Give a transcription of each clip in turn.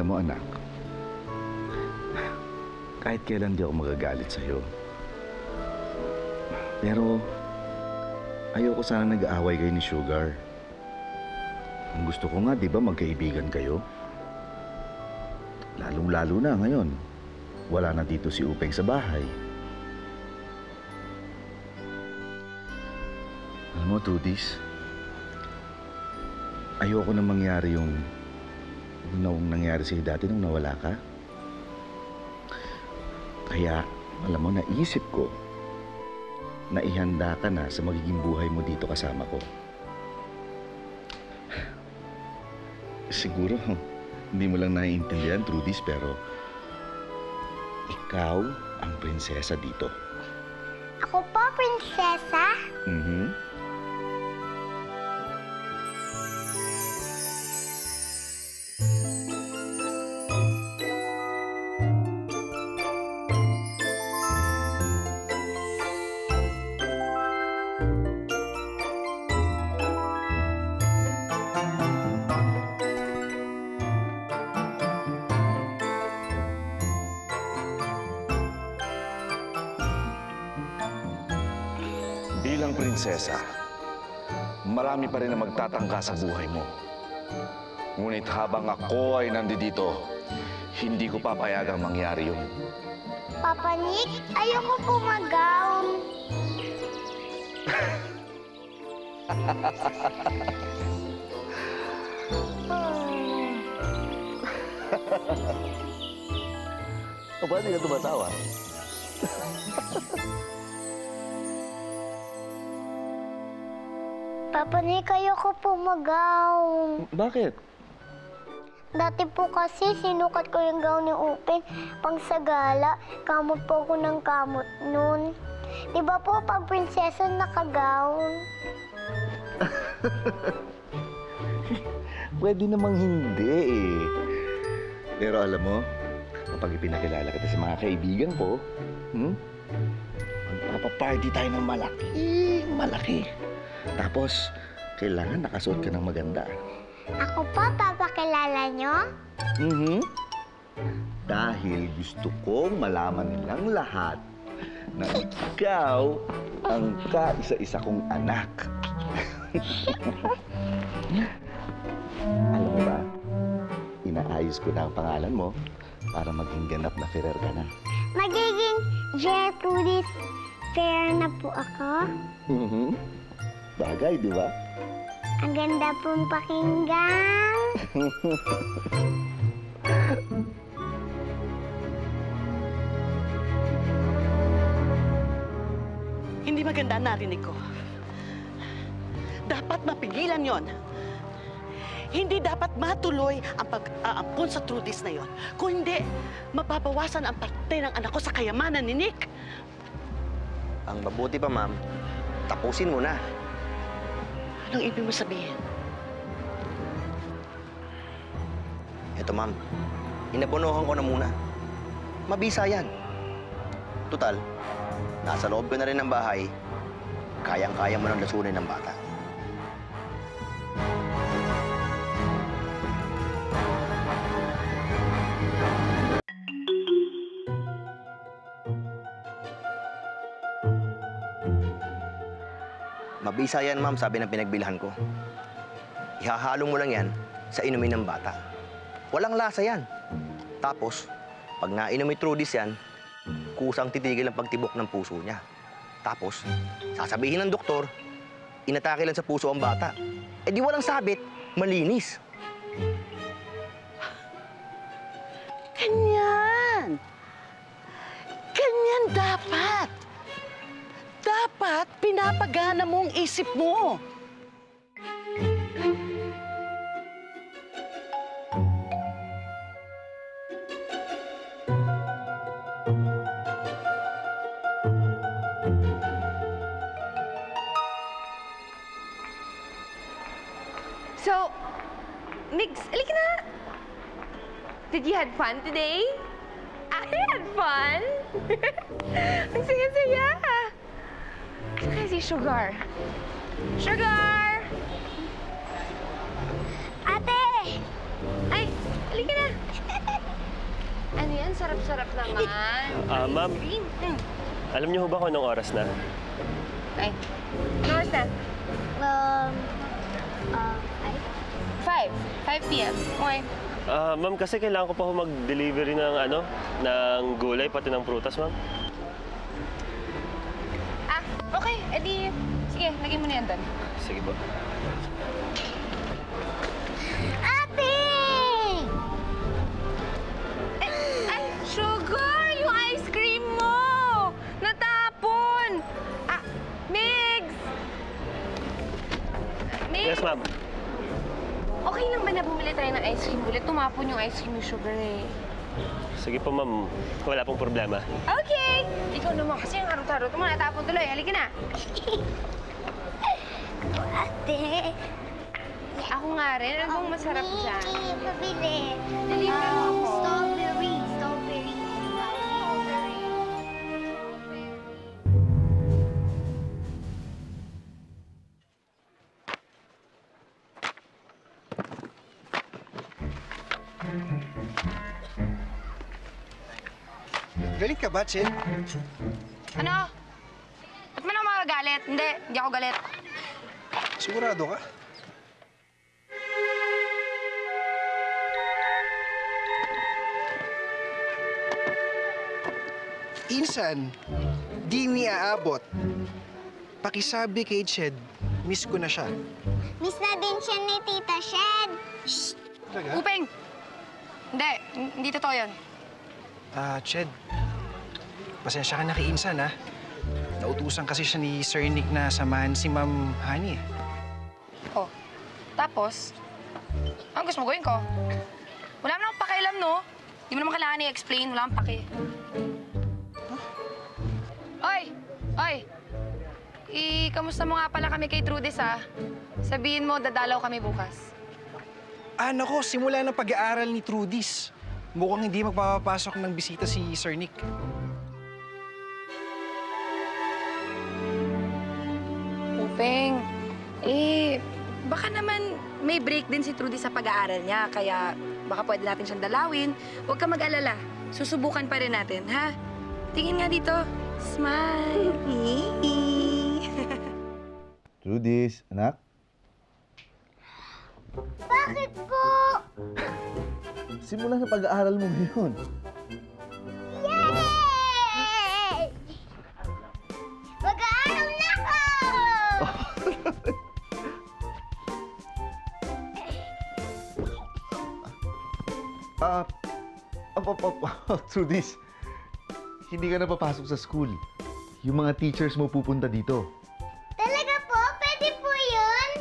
Alam mo, anak, kahit kailan di ako magagalit sa'yo. Pero, ayoko sana nag-aaway kayo ni Sugar. Ang gusto ko nga, di ba, magkaibigan kayo? Lalong-lalo na ngayon. Wala na dito si Upeng sa bahay. Alam mo, Trudis, ayoko na mangyari yung nangyari sa'yo dati nung nawala ka. Kaya, alam mo, naisip ko na ihanda ka na sa magiging buhay mo dito kasama ko. Siguro, hindi mo lang naiintindihan, Trudis, pero ikaw ang prinsesa dito. Ako po, prinsesa? Bilang prinsesa, marami pa rin na magtatangka sa buhay mo. Ngunit habang ako ay nandito, hindi ko papayagang mangyari yun. Papa Nick, ayoko po mag-gown. O, ba't di ka tumatawa? Papa Nick, ayoko po mag-gown. Bakit? Dati po kasi sinukat ko yung gown ni Upeng pang sa gala. Kamot po ako ng kamot nun. Di ba po pag prinsesa naka-gown? Pwede namang hindi eh. Pero alam mo, kapag ipinakilala kita sa mga kaibigan ko, magpapaparty tayo ng malaki. Tapos, kailangan nakasuot ka ng maganda. Ako po, papakilala nyo? Dahil gusto kong malaman nilang lahat na ikaw ang kaisa-isa kong anak. Alam mo ba, inaayos ko na ang pangalan mo para maging ganap na Ferrer ka na. Magiging Gertrudis Ferrer na po ako? Bagay, di ba? Ang ganda pong pakinggan. Hindi maganda narinig ko. Dapat mapigilan yon. Hindi dapat matuloy ang pag-aampon sa Trudis na yon. Kung hindi, mababawasan ang parte ng anak ko sa kayamanan ni Nick. Ang mabuti pa, ma'am, tapusin mo na. Anong ibig mo sabihin? Eto, ma'am, inabonohan ko na muna. Mabisa yan. Tutal, nasa loob ko na rin ng bahay, kayang-kaya mo nang lasunin ng bata. Mabisa yan, ma'am, sabi ng pinagbilhan ko. Ihahalo mo lang yan sa inumin ng bata. Walang lasa yan. Tapos, pag nainom ni Trudis yan, kusang titigil ang pagtibok ng puso niya. Tapos, sasabihin ng doktor, inatake lang sa puso ang bata. Eh di walang sabit, malinis. Ganyan! Ganyan dapat! Dapat pinapagana mo ang isip mo. So, Migs, halika na. Did you have fun today? I had fun. Ang saya-saya. Ano kaya si Sugar? Sugar! Ate! Ay, halika na. Ang sarap-sarap naman. Ma'am, Cream. alam niyo ho ba kung anong oras na? Ay, ano oras na? Ay, 5 p.m. Okay. Ma'am, kasi kailangan ko pa ho mag-delivery ng ng gulay, pati ng prutas, ma'am. Okay. Edi, sige, lagay mo na yan doon. Sige po. ate! Ay, sugar! Yung ice cream mo! Natapon! Migs! Migs! Yes, ma'am. Okay lang ba na bumili tayo ng ice cream ulit? Tumapon yung ice cream ni Sugar eh. Sige po, ma'am. Wala pong problema. Okay! Ikaw naman kasi ang harot-harot mo, natapon tuloy. Halika na. Ate! Ako nga rin. Ano bang masarap dyan? Pabili. Deliver mo ako. Strawberry. Strawberry. Strawberry. Galing ka ba, Chin? Ano? Ba't man ako magagalit? Hindi ako galit. Sigurado ka? Insan, di mi aabot. Pakisabi kay Ched, miss ko na siya. Miss na din siya ni Tita Shed. Talaga? Upeng! Hindi totoo yun. Ched, pasensya ka na kay Insan, ha? Nautusan kasi siya ni Sir Nick na samahan si Ma'am Honey. Oh, tapos, ang gusto mo gawin ko? Wala naman akong pakialam, no? Di mo naman kailangan i-explain. Wala akong paki. Oy! Kamusta mo nga pala kami kay Trudis, ha? Sabihin mo, dadalaw kami bukas. Nako, simula ng pag-aaral ni Trudis. Mukhang hindi magpapapasok ng bisita si Sir Nick. Upeng, baka naman may break din si Trudy sa pag-aaral niya, kaya baka pwede natin siyang dalawin. Huwag ka mag-alala. Susubukan pa rin natin, ha? Tingin nga dito. Smile. Trudis, anak? Bakit po? Simula na pag-aaral mo ngayon. Yay! Mag-aaral na ako! Trudis, hindi ka na papasok sa school. Yung mga teachers mo pupunta dito. Talaga po? Pwede po yun?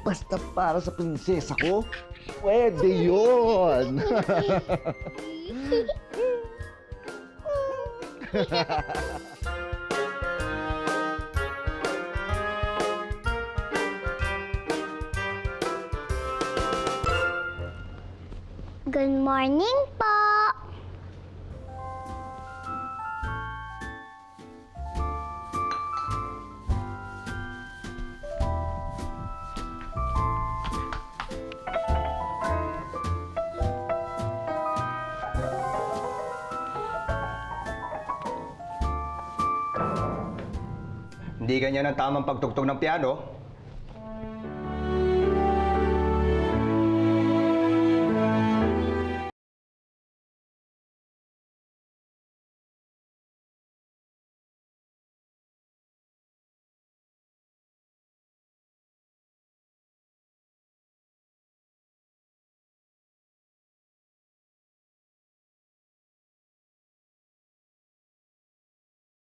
Basta para sa prinsesa ko, pwede yun! Good morning po! Hindi ganyan ang tamang pagtugtog ng piano.